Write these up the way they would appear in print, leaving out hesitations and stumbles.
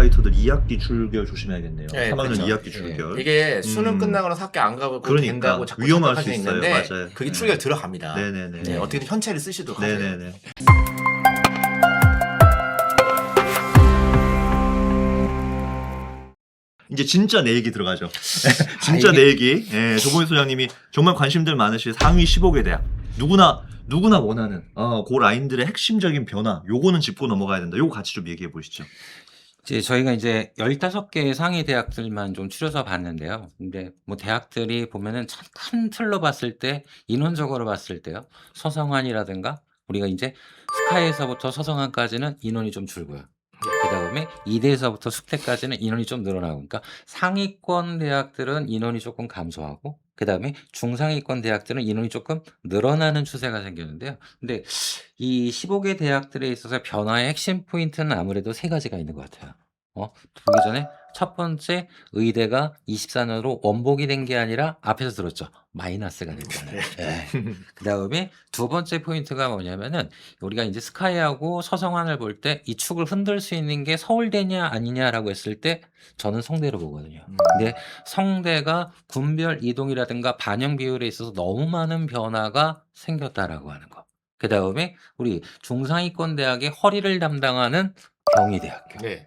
파이터들 2학기 출결 조심해야겠네요. 네, 3학년 그렇죠. 2학기 예. 출결. 이게 수능 끝나거나 학교 안 가고 그러니까 된다고 자꾸 위험할 수 생각하시는 있어요. 있는데 맞아요. 그게 네. 출결 들어갑니다. 네네네. 네, 어떻게든 현찰을 쓰시도록 하세요. 네네네. 이제 진짜 내 얘기 들어가죠. 진짜 내 얘기. 예, 조봉희 소장님이 정말 관심들 많으실 상위 15개 대학. 누구나 원하는 그 라인들의 핵심적인 변화. 요거는 짚고 넘어가야 된다. 요거 같이 좀 얘기해 보시죠. 이제 저희가 이제 15개의 상위 대학들만 좀 추려서 봤는데요. 근데 뭐 대학들이 보면은 참 큰 틀로 봤을 때 인원적으로 봤을 때요. 서성한이라든가 우리가 이제 스카이에서부터 서성한까지는 인원이 좀 줄고요. 그다음에 이대에서부터 숙대까지는 인원이 좀 늘어나고 그러니까 상위권 대학들은 인원이 조금 감소하고 그다음에 중상위권 대학들은 인원이 조금 늘어나는 추세가 생겼는데요. 근데 이 15개 대학들에 있어서 변화의 핵심 포인트는 아무래도 세 가지가 있는 것 같아요. 보기 전에 첫 번째 의대가 24년으로 원복이 된 게 아니라 앞에서 들었죠. 마이너스가 됐잖아요. 예. 그다음에 두 번째 포인트가 뭐냐면은 우리가 이제 스카이하고 서성한을 볼 때 이 축을 흔들 수 있는 게 서울대냐 아니냐라고 했을 때 저는 성대로 보거든요. 근데 성대가 군별 이동이라든가 반영 비율에 있어서 너무 많은 변화가 생겼다라고 하는 거. 그다음에 우리 중상위권 대학의 허리를 담당하는 경희대학교. 네.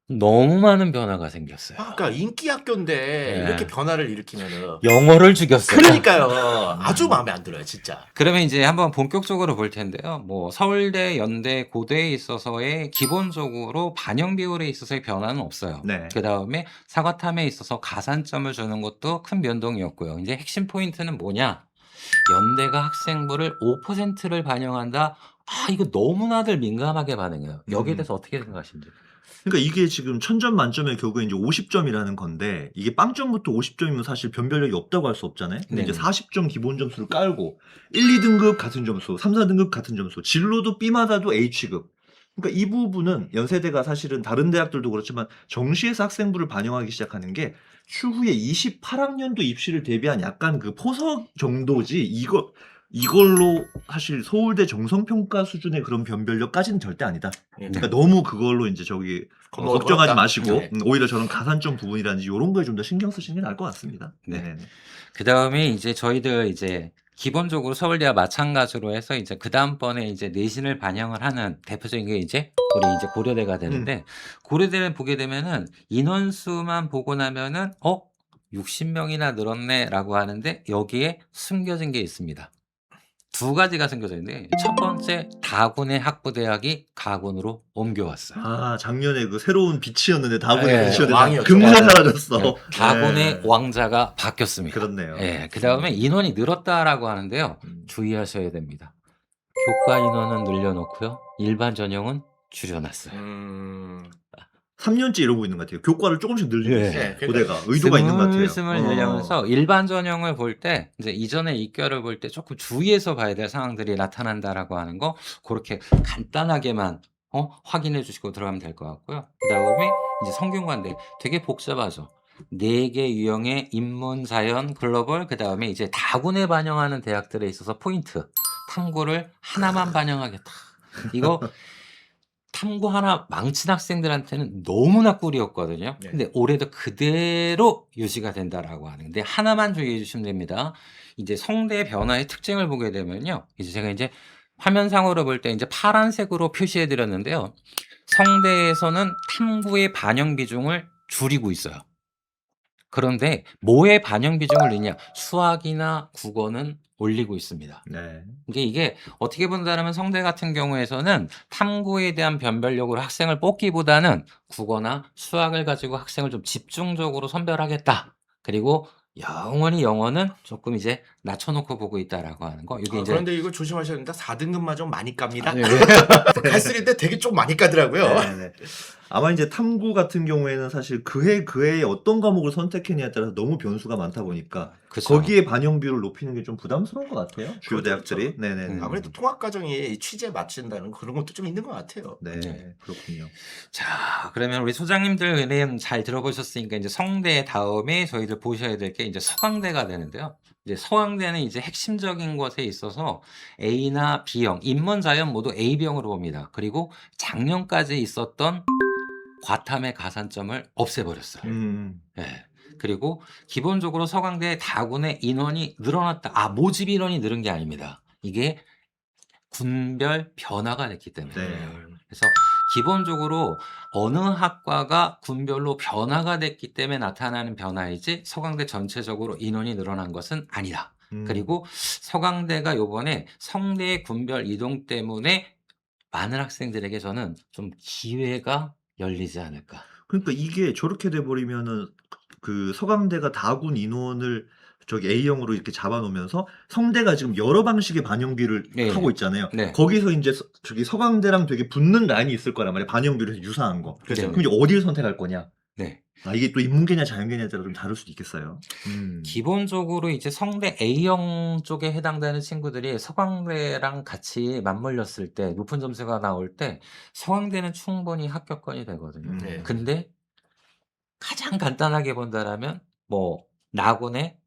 너무 많은 변화가 생겼어요. 그러니까 인기 학교인데 네. 이렇게 변화를 일으키면은 영어를 죽였어요. 그러니까요. 아주 마음에 안 들어요, 진짜. 그러면 이제 한번 본격적으로 볼 텐데요. 뭐 서울대, 연대, 고대에 있어서의 기본적으로 반영 비율에 있어서의 변화는 없어요. 네. 그다음에 사과탐에 있어서 가산점을 주는 것도 큰 변동이었고요. 이제 핵심 포인트는 뭐냐? 연대가 학생부를 5%를 반영한다. 이거 너무나들 민감하게 반응해요. 여기에 대해서 어떻게 생각하십니까? 그러니까 이게 지금 1000점 만점에 결국에 이제 50점이라는 건데 이게 빵점부터 50점이면 사실 변별력이 없다고 할 수 없잖아요. 근데 이제 네네. 40점 기본 점수를 깔고 1, 2등급 같은 점수, 3, 4등급 같은 점수, 진로도 B마다도 H급. 그러니까 이 부분은 연세대가 사실은 다른 대학들도 그렇지만 정시에서 학생부를 반영하기 시작하는 게 추후에 28학년도 입시를 대비한 약간 그 포석 정도지 이걸로 사실 서울대 정성평가 수준의 그런 변별력까지는 절대 아니다. 네. 그러니까 너무 그걸로 이제 저기 겁먹을 걱정하지 것 같다. 마시고 네. 오히려 저런 가산점 부분이라든지 이런 거에 좀 더 신경 쓰시는 게 나을 것 같습니다. 네. 네네. 그다음에 이제 저희들 이제 기본적으로 서울대와 마찬가지로 해서 이제 그다음번에 이제 내신을 반영을 하는 대표적인 게 이제 우리 이제 고려대가 되는데 고려대를 보게 되면은 인원수만 보고 나면은 60명이나 늘었네라고 하는데 여기에 숨겨진 게 있습니다. 두 가지가 숨겨져 있는데 첫 번째 다군의 학부대학이 가군으로 옮겨왔어요. 작년에 그 새로운 빛이었는데 다분히 네, 빛이었는데 왕이었죠. 금세 네. 사라졌어. 다군의 네. 왕자가 바뀌었습니다. 그렇네요. 예, 그다음에 인원이 늘었다라고 하는데요. 주의하셔야 됩니다. 교과 인원은 늘려놓고요. 일반 전형은 줄여놨어요. 3년째 이러고 있는 것 같아요. 교과를 조금씩 늘리고 예. 있어요. 네, 고대가 의도가 있는 것 같아요. 스물스물 늘려면서 일반 전형을 볼 때 이제 이전의 입결을 볼 때 조금 주의해서 봐야 될 상황들이 나타난다라고 하는 거 그렇게 간단하게만 확인해 주시고 들어가면 될 것 같고요. 그다음에 이제 성균관대 되게 복잡하죠. 4개 유형의 인문, 자연, 글로벌 그다음에 이제 다군에 반영하는 대학들에 있어서 포인트 탐구를 하나만 반영하겠다. 이거 탐구 하나 망친 학생들한테는 너무나 꿀이었거든요. 네. 근데 올해도 그대로 유지가 된다라고 하는데 하나만 주의해 주시면 됩니다. 이제 성대 변화의 특징을 보게 되면요. 이제 제가 이제 화면상으로 볼 때 이제 파란색으로 표시해 드렸는데요. 성대에서는 탐구의 반영 비중을 줄이고 있어요. 그런데 뭐의 반영 비중을 넣냐? 수학이나 국어는 올리고 있습니다. 네. 이게 어떻게 본다면 성대 같은 경우에서는 탐구에 대한 변별력으로 학생을 뽑기보다는 국어나 수학을 가지고 학생을 좀 집중적으로 선별하겠다. 그리고 영원히 영어는 조금 이제 낮춰놓고 보고 있다라고 하는 거. 이게 이제 그런데 이거 조심하셔야 됩니다. 4등급만 좀 많이 깝니다. 네. 갈수리인데 되게 좀 많이 까더라고요. 네네. 아마 이제 탐구 같은 경우에는 사실 그해 어떤 과목을 선택했냐에 따라서 너무 변수가 많다 보니까 그쵸. 거기에 반영 비율을 높이는 게 좀 부담스러운 것 같아요. 주요 그렇죠, 대학들이. 네네. 아무래도 통합 과정이 취재 맞춘다는 그런 것도 좀 있는 것 같아요. 네, 네. 그렇군요. 자, 그러면 우리 소장님들 의뢰는 잘 들어보셨으니까 이제 성대 다음에 저희들 보셔야 될 게 이제 서강대가 되는데요. 이제 서강대는 이제 핵심적인 것에 있어서 A나 B형, 인문, 자연 모두 A병으로 봅니다. 그리고 작년까지 있었던 과탐의 가산점을 없애버렸어요. 음. 예. 그리고 기본적으로 서강대 다군의 인원이 늘어났다. 모집 인원이 늘은 게 아닙니다. 이게 군별 변화가 됐기 때문에. 네. 그래서 기본적으로 어느 학과가 군별로 변화가 됐기 때문에 나타나는 변화이지 서강대 전체적으로 인원이 늘어난 것은 아니다. 그리고 서강대가 요번에 성대 군별 이동 때문에 많은 학생들에게 저는 좀 기회가 열리지 않을까. 그러니까 이게 저렇게 돼 버리면은 그 서강대가 다군 인원을 저기 A형으로 이렇게 잡아 놓으면서 성대가 지금 여러 방식의 반영비를 네. 하고 있잖아요. 네. 거기서 인제 저기 서강대랑 되게 붙는 라인이 있을 거란 말이에요, 반영비로 유사한 거. 그죠. 그럼 이제 어디를 선택할 거냐? 네. 이게 또 인문계냐 자연계냐에 따라 좀 다를 수도 있겠어요. 기본적으로 이제 성대 A형 쪽에 해당되는 친구들이 서강대랑 같이 맞물렸을 때 높은 점수가 나올 때 서강대는 충분히 합격권이 되거든요. 네. 근데 가장 간단하게 본다라면 뭐 나군에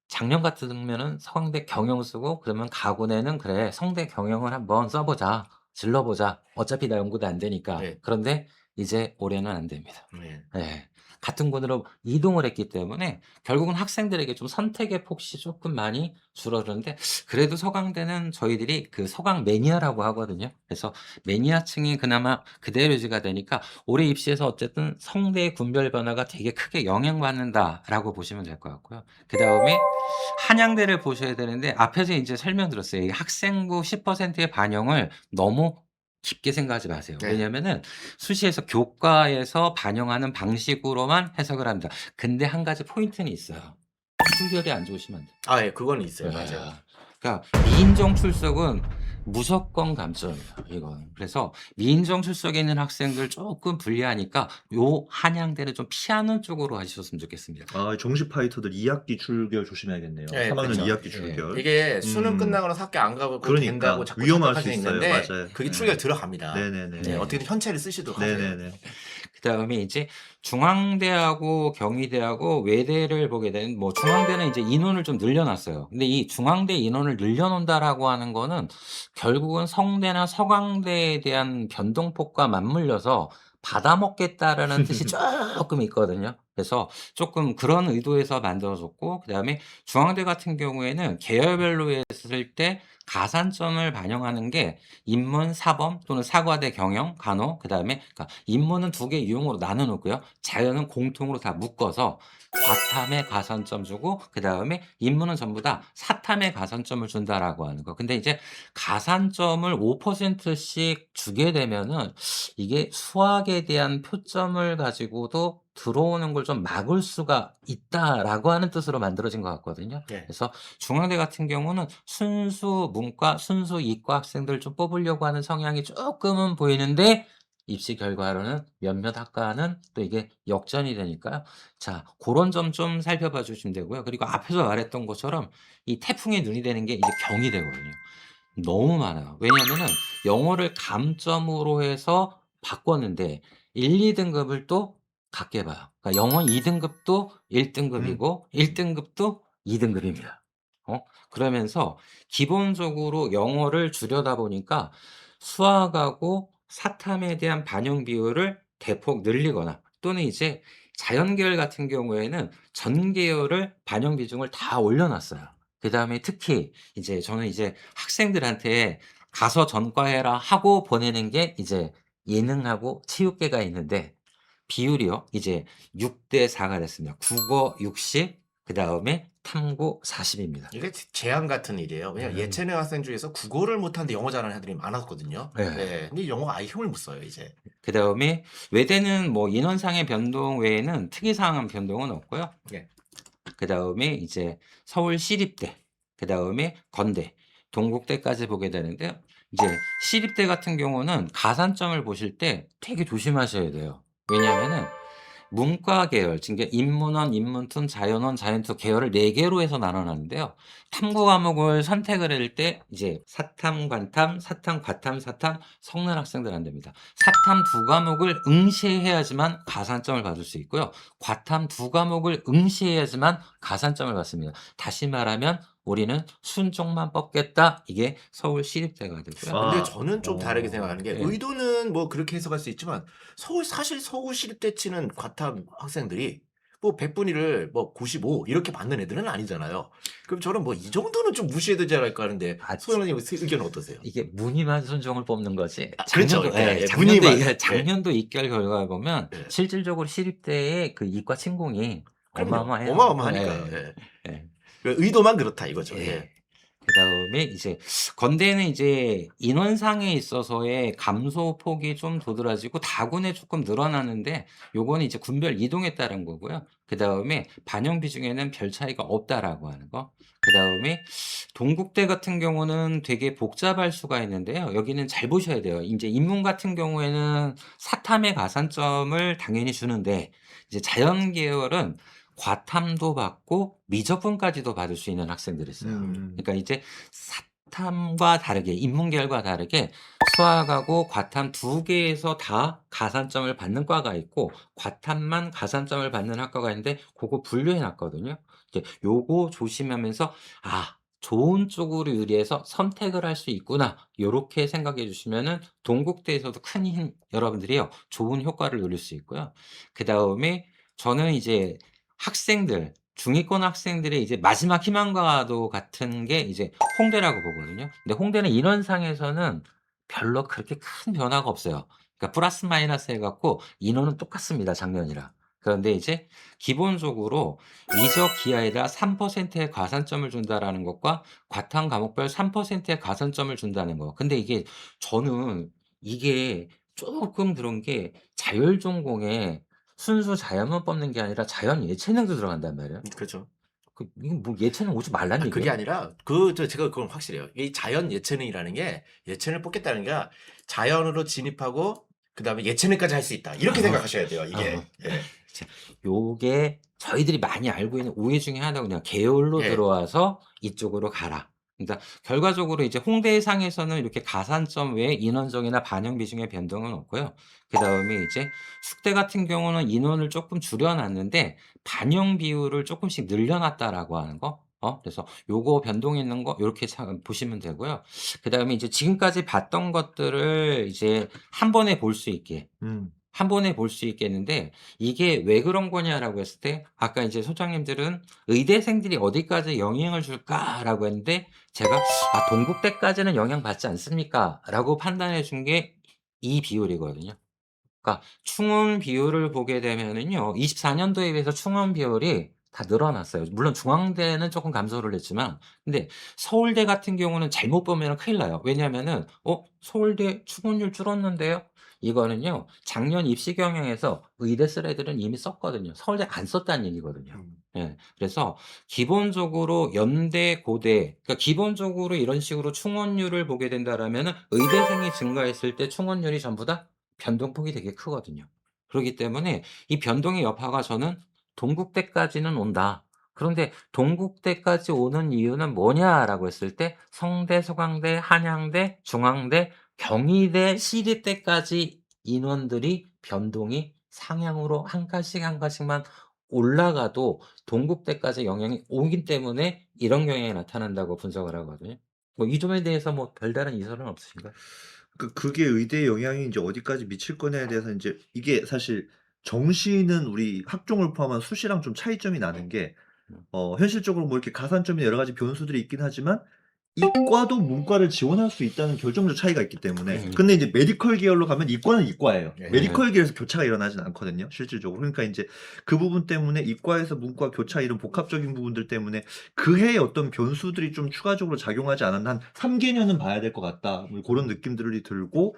작년 같으면은 서강대 경영 쓰고 그러면 가군에는 그래 성대 경영을 한번 써보자 질러보자 어차피 나 연구도 안 되니까. 네. 그런데 이제 올해는 안 됩니다. 네. 예. 같은 군으로 이동을 했기 때문에 결국은 학생들에게 좀 선택의 폭이 조금 많이 줄어드는데 그래도 서강대는 저희들이 그 서강 매니아라고 하거든요. 그래서 매니아층이 그나마 그대로 유지가 되니까 올해 입시에서 어쨌든 성대의 군별 변화가 되게 크게 영향받는다라고 보시면 될 것 같고요. 그다음에 한양대를 보셔야 되는데 앞에서 이제 설명드렸어요. 이 학생부 10%의 반영을 너무 깊게 생각하지 마세요. 네. 왜냐면은 수시에서 교과에서 반영하는 방식으로만 해석을 합니다. 근데 한 가지 포인트는 있어요. 출결이 안 좋으시면 안 돼요. 예, 그건 있어요. 맞아요. 그러니까 미인정 출석은 무조건 감점이에요, 이건. 그래서 미인정 출석에 있는 학생들 조금 불리하니까 요 한양대는 좀 피하는 쪽으로 하셨으면 좋겠습니다. 정시 파이터들 2학기 출결 조심해야겠네요. 네, 3학년 그렇죠. 2학기 예. 출결. 이게 수능 끝나거나 학교 안 가고 그러니까 된다고 자꾸 위험할 착각할 수 수 있어요. 있는데 맞아요. 그게 네. 출결 들어갑니다. 네네네. 네, 어떻게든 현채를 쓰시도록 하세요. 네네네. 그다음에 이제 중앙대하고 경희대하고 외대를 보게 되는 뭐 중앙대는 이제 인원을 좀 늘려놨어요. 근데 이 중앙대 인원을 늘려놓는다라고 하는 거는 결국은 성대나 서강대에 대한 변동폭과 맞물려서 받아먹겠다라는 뜻이 조금 있거든요. 그래서 조금 그런 의도에서 만들어졌고 그다음에 중앙대 같은 경우에는 계열별로 했을 때 가산점을 반영하는 게 인문, 사범 또는 사과대 경영, 간호 그다음에 그러니까 인문은 2개 유형으로 나눠 놓고요. 자연은 공통으로 다 묶어서 과탐에 가산점 주고 그다음에 인문은 전부 다 사탐에 가산점을 준다라고 하는 거. 근데 이제 가산점을 5%씩 주게 되면은 이게 수학에 대한 표점을 가지고도 들어오는 걸 좀 막을 수가 있다라고 하는 뜻으로 만들어진 것 같거든요. 네. 그래서 중앙대 같은 경우는 순수 문과, 순수 이과 학생들 좀 뽑으려고 하는 성향이 조금은 보이는데 입시 결과로는 몇몇 학과는 또 이게 역전이 되니까요. 자, 고런 점 좀 살펴봐 주시면 되고요. 그리고 앞에서 말했던 것처럼 이 태풍의 눈이 되는 게 이제 경희대거든요. 너무 많아요. 왜냐하면은 영어를 감점으로 해서 바꿨는데 1-2 등급을 또 같게 봐요. 그러니까 영어 2 등급도 1 등급이고 1 등급도 2 등급입니다. 그러면서 기본적으로 영어를 줄여다 보니까 수학하고 사탐에 대한 반영 비율을 대폭 늘리거나 또는 이제 자연계열 같은 경우에는 전 계열을 반영 비중을 다 올려놨어요. 그다음에 특히 이제 저는 이제 학생들한테 "가서 전과해라." 하고 보내는 게 이제 예능하고 체육계가 있는데 비율이요. 이제 6대 4가 됐습니다. 국어 60 그다음에 탐구 40 입니다. 이게 재앙 같은 일이에요. 왜냐면 예체능 학생 중에서 국어를 못하는데 영어 잘하는 애들이 많았거든요. 네. 네. 근데 영어가 아예 힘을 못 써요, 이제. 그다음에 외대는 뭐 인원상의 변동 외에는 특이사항 변동은 없고요. 예. 그다음에 이제 서울 시립대, 그다음에 건대, 동국대까지 보게 되는데요. 이제 시립대 같은 경우는 가산점을 보실 때 되게 조심하셔야 돼요. 왜냐하면은 문과 계열, 즉 인문원, 인문툰, 자연원, 자연투 계열을 4개로 해서 나눠 놨는데요. 탐구 과목을 선택을 할 때 이제 사탐, 관탐, 사탐, 과탐, 사탐 성는 학생들 안 됩니다. 사탐 2 과목을 응시해야지만 가산점을 받을 수 있고요. 과탐 2 과목을 응시해야지만 가산점을 받습니다. 다시 말하면 우리는 순쪽만 뽑겠다. 이게 서울 시립대가 되고요. 아. 근데 저는 좀 다르게 어. 생각하는 게 네. 의도는 뭐 그렇게 해석할 수 있지만 사실 서울 시립대 치는 과탐 학생들이 뭐 100분위를 뭐 95 이렇게 받는 애들은 아니잖아요. 그럼 저는 뭐 이 정도는 좀 무시해도 되지 않을까 하는데 아, 소장님 의견은 어떠세요? 이게 무늬만 순종을 뽑는 거지. 그렇죠. 작년도, 예, 예, 작년도, 무늬만. 작년도 입결 결과 보면 예. 실질적으로 시립대의 그 이과 침공이 그럼요. 어마어마해요. 어마어마하니까. 예, 예. 예. 그 의도만 그렇다 이거죠. 예. 예. 그다음에 이제 건대는 이제 인원상에 있어서의 감소 폭이 좀 도드라지고 다군에 조금 늘어나는데 요거는 이제 군별 이동에 따른 거고요. 그다음에 반영 비중에는 별 차이가 없다라고 하는 거. 그다음에 동국대 같은 경우는 되게 복잡할 수가 있는데요. 여기는 잘 보셔야 돼요. 이제 인문 같은 경우에는 사탐의 가산점을 당연히 주는데 이제 자연 계열은 과탐도 받고 미적분까지도 받을 수 있는 학생들이 있어요. 그러니까 이제 사탐과 다르게 인문계열과 다르게 수학하고 과탐 두 개에서 다 가산점을 받는 과가 있고 과탐만 가산점을 받는 학과가 있는데 그거 분류해 놨거든요. 이제 요거 조심하면서 좋은 쪽으로 유리해서 선택을 할 수 있구나. 요렇게 생각해 주시면은 동국대에서도 큰 힘 여러분들이요. 좋은 효과를 누릴 수 있고요. 그다음에 저는 이제 학생들, 중위권 학생들의 이제 마지막 희망과도 같은 게 이제 홍대라고 보거든요. 근데 홍대는 인원상에서는 별로 그렇게 큰 변화가 없어요. 그러니까 플러스 마이너스 해 갖고 인원은 똑같습니다, 작년이랑. 그런데 이제 기본적으로 이적 기하에다 3%의 가산점을 준다라는 것과 과탐 과목별 3%의 가산점을 준다는 거. 근데 이게 저는 이게 쪼끔 그런 게 자율 전공에 순수 자연만 뽑는 게 아니라 자연 예체능도 들어간단 말이에요. 그렇죠. 이건 뭐 예체능 오지 말란 그게 얘기예요? 아니라 제가 그건 확실해요. 이 자연 예체능이라는 게 예체능을 뽑겠다는 게 자연으로 진입하고 그다음에 예체능까지 할 수 있다. 이렇게 생각하셔야 돼요. 이게. 예. 자, 요게 저희들이 많이 알고 있는 오해 중에 하나가 그냥 계열로 예. 들어와서 이쪽으로 가라. 그러니까 결과적으로 이제 홍대상에서는 이렇게 가산점 외에 인원정이나 반영 비중의 변동은 없고요. 그다음에 이제 숙대 같은 경우는 인원을 조금 줄여 놨는데 반영 비율을 조금씩 늘려 놨다라고 하는 거. 그래서 요거 변동 있는 거 요렇게 보시면 되고요. 그다음에 이제 지금까지 봤던 것들을 이제 한 번에 볼 수 있게 한 번에 볼 수 있겠는데 이게 왜 그런 거냐라고 했을 때 아까 이제 소장님들은 "의대생들이 어디까지 영향을 줄까?"라고 했는데 제가 동국대까지는 영향받지 않습니까?"라고 판단해 준 게 이 비율이거든요. 그러니까 충원 비율을 보게 되면은요. 24 년도에 비해서 충원 비율이 다 늘어났어요. 물론 중앙대는 쪼끔 감소를 했지만 근데 서울대 같은 경우는 잘못 보면은 큰일 나요. 왜냐하면은 서울대 충원율 줄었는데요?" 이거는요. 작년 입시 경영에서 의대 쓸 애들은 이미 썼거든요. 서울대 안 썼다는 얘기거든요. 예. 그래서 기본적으로 연대, 고대 그러니까 기본적으로 이런 식으로 충원율을 보게 된다라면은 의대생이 증가했을 때 충원율이 전부 다 변동폭이 되게 크거든요. 그러기 때문에 이 변동의 여파가 저는 '동국대까지는 온다.' 그런데 '동국대까지 오는 이유는 뭐냐?'라고 했을 때 성대, 서강대, 한양대, 중앙대, 경희대, 시립대까지 인원들이 변동이 상향으로 한 칸씩 한 칸씩만 올라가도 동국대까지 영향이 오기 때문에 이런 경향이 나타난다고 분석을 하거든요. 뭐 이 점에 대해서 뭐 별다른 이설은 없으신가요? 그게 의대의 영향이 인제 어디까지 미칠 거냐에 대해서 인제 이게 사실 정시는 우리 학종을 포함한 수시랑 좀 차이점이 나는 게 음. 현실적으로 뭐 이렇게 가산점이나 여러 가지 변수들이 있긴 하지만 이과도 문과를 지원할 수 있다는 결정적 차이가 있기 때문에 근데 이제 메디컬 계열로 가면 이과는 이과예요. 예. 메디컬 계열에서 교차가 일어나진 않거든요, 실질적으로. 그러니까 인제 그 부분 때문에 이과에서 문과 교차 이런 복합적인 부분들 때문에 그해의 어떤 변수들이 좀 추가적으로 작용하지 않았나 한 3개년은 봐야 될 것 같다. 뭐 고런 느낌들이 들고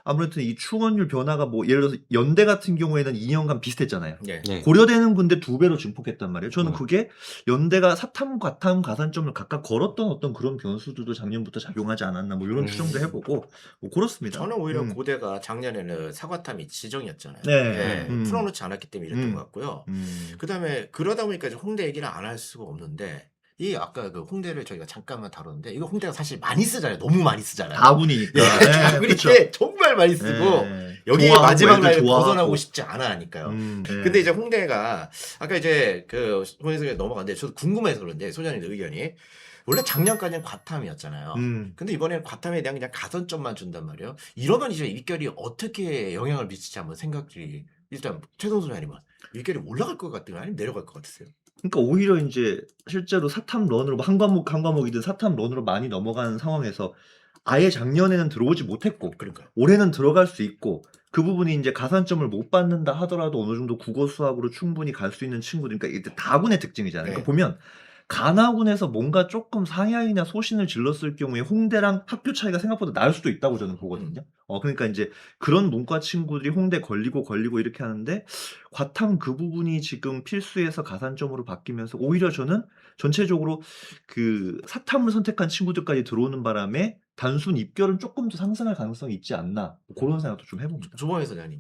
아무래도 이 충원율 변화가 뭐 예를 들어서 연대 같은 경우에는 2 년간 비슷했잖아요. 예. 네. 고려대는 근데 2배로 증폭했단 말이에요. 저는 음. 그게 연대가 사탐, 과탐, 가산점을 각각 걸었던 어떤 그런 변수들도 작년부터 작용하지 않았나 뭐 요런 추정도 해 보고 뭐 그렇습니다. 저는 오히려 고대가 작년에는 사과탐이 지정이었잖아요. 네. 예. 풀어놓지 않았기 때문에 이랬던 것 같고요. 그다음에 그러다 보니까 이제 홍대 얘기를 안 할 수가 없는데 이 아까 그 홍대를 저희가 잠깐만 다뤘는데 이거 홍대가 사실 많이 쓰잖아요. 너무 많이 쓰잖아요. 다군이니까. 예, 다군인데 정말 많이 쓰고 여기 마지막 라인을 벗어나고 싶지 않아 하니까요. 근데 이제 홍대가 아까 이제 그 소장님 넘어갔는데 저도 궁금해서 그런데 소장님 의견이 원래 작년까지는 과탐이었잖아요. 음. 근데 이번에는 과탐에 대한 그냥 가산점만 준단 말이에요. 이러면 이제 일결이 어떻게 영향을 미칠지 한번 생각이 일단 최동수 소장님은 일결이 올라갈 것 같으요 아니면 내려갈 것 같으세요? 그러니까 오히려 인제 실제로 사탐 런으로 뭐 한 과목 한 과목이든 사탐 런으로 많이 넘어가는 상황에서 아예 작년에는 들어오지 못했고 그러니까요. 올해는 들어갈 수 있고 그 부분이 인제 가산점을 못 받는다 하더라도 어느 정도 국어, 수학으로 충분히 갈 수 있는 친구들 그러니까 이게 다군의 특징이잖아요. 네. 그러니까 보면 가나군에서 뭔가 쪼끔 상향이나 소신을 질렀을 경우에 홍대랑 학교 차이가 생각보다 날 수도 있다고 저는 보거든요. 그러니까 인제 그런 문과 친구들이 홍대 걸리고 이렇게 하는데 과탐 그 부분이 지금 필수에서 가산점으로 바뀌면서 오히려 저는 전체적으로 그 사탐을 선택한 친구들까지 들어오는 바람에 '단순 입결은 쪼끔 더 상승할 가능성이 있지 않나.' 고런 생각도 좀 해 봅니다. 조범회 소장님.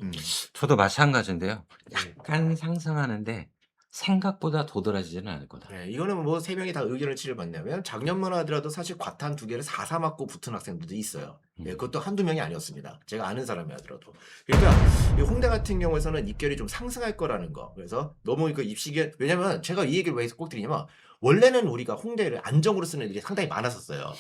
저도 마찬가지인데요. 네. 약간 상승하는데 생각보다 도드라지지는 않을 거다. 네, 이거는 뭐 세 명이 다 의견을 치러봤냐면 작년만 하더라도 사실 과탐 2개를 4 맞고 붙은 학생들도 있어요. 예, 그것도 한두 명이 아니었습니다. 제가 아는 사람이 하더라도. 그러니까 이 홍대 같은 경우에서는 입결이 좀 상승할 거라는 거. 그래서 너무 그 입시계 왜냐면 제가 이 얘기를 왜 꼭 드리냐면 원래는 우리가 홍대를 안정으로 쓰는 일이 상당히 많았었어요.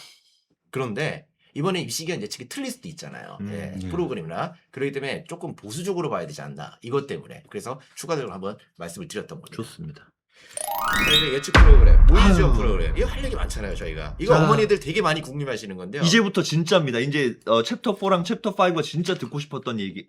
그런데 이번에 입시기한 예측이 틀릴 수도 있잖아요. 예, 네. 프로그램이나 그렇기 때문에 조금 보수적으로 봐야 되지 않나 이것 때문에 그래서 추가적으로 한번 말씀을 드렸던 겁니다. 좋습니다. 자, 이제 예측 프로그램, 모의 지원 아유. 프로그램 이거 할 얘기 많잖아요 저희가. 이거 자. 어머니들 되게 많이 궁금해하시는 건데요. 이제부터 진짜입니다. 인제 챕터 4랑 챕터 5가 진짜 듣고 싶었던 얘기